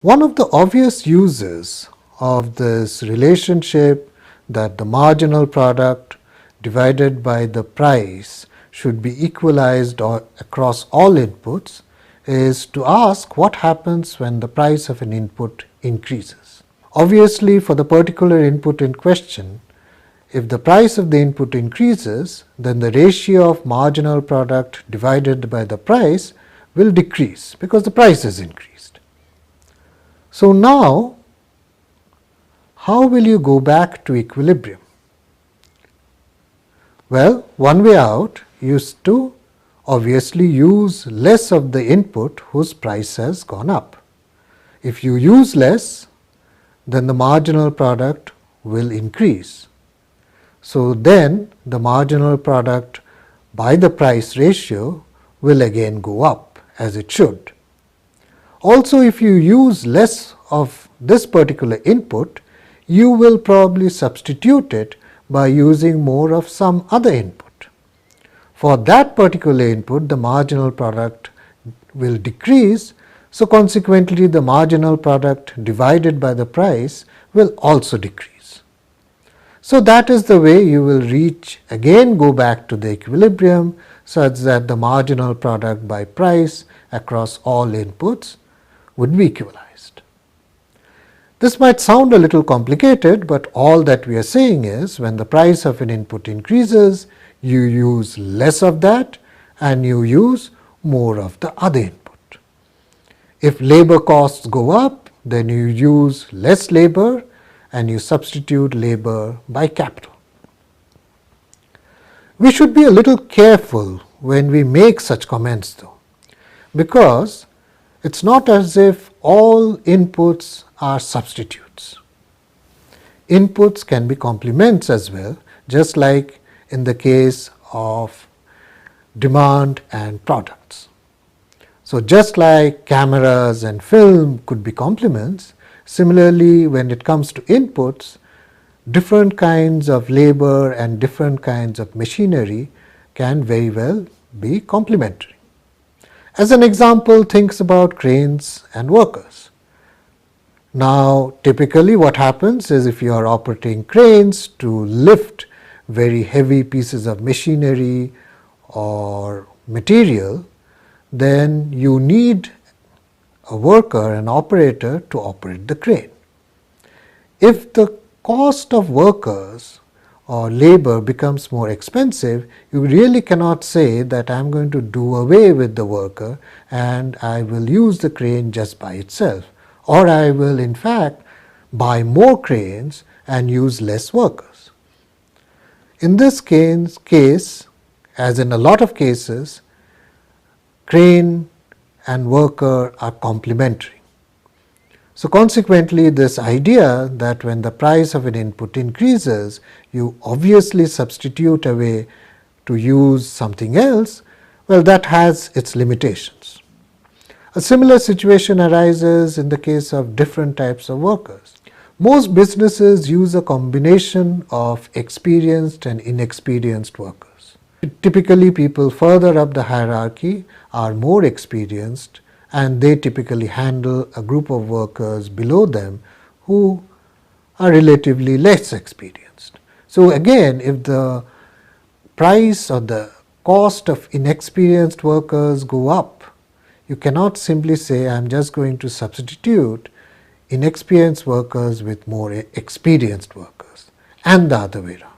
One of the obvious uses of this relationship that the marginal product divided by the price should be equalized across all inputs is to ask what happens when the price of an input increases. Obviously, for the particular input in question, if the price of the input increases, then the ratio of marginal product divided by the price will decrease because the price is increased. So now, how will you go back to equilibrium? Well, one way out is to obviously use less of the input whose price has gone up. If you use less, then the marginal product will increase. So then the marginal product by the price ratio will again go up, as it should. Also, if you use less of this particular input, you will probably substitute it by using more of some other input. For that particular input, the marginal product will decrease, so consequently the marginal product divided by the price will also decrease. So that is the way you will go back to the equilibrium such that the marginal product by price across all inputs would be equalized. This might sound a little complicated, but all that we are saying is when the price of an input increases, you use less of that and you use more of the other input. If labor costs go up, then you use less labor and you substitute labor by capital. We should be a little careful when we make such comments though, because it's not as if all inputs are substitutes. Inputs can be complements as well, just like in the case of demand and products. So just like cameras and film could be complements, similarly when it comes to inputs, different kinds of labor and different kinds of machinery can very well be complementary. As an example, think about cranes and workers. Now, typically what happens is if you are operating cranes to lift very heavy pieces of machinery or material, then you need a worker, an operator to operate the crane. If the cost of workers or labor becomes more expensive, you really cannot say that I am going to do away with the worker and I will use the crane just by itself, or I will in fact buy more cranes and use less workers. In this case, as in a lot of cases, crane and worker are complementary. So consequently, this idea that when the price of an input increases, you obviously substitute away to use something else, well, that has its limitations. A similar situation arises in the case of different types of workers. Most businesses use a combination of experienced and inexperienced workers. Typically, people further up the hierarchy are more experienced and they typically handle a group of workers below them who are relatively less experienced. So again, if the price or the cost of inexperienced workers go up, you cannot simply say I am just going to substitute inexperienced workers with more experienced workers and the other way around.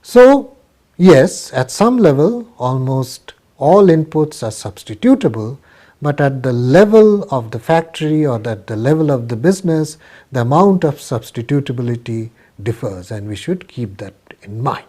So yes, at some level almost all inputs are substitutable, but at the level of the factory or at the level of the business, the amount of substitutability differs and we should keep that in mind.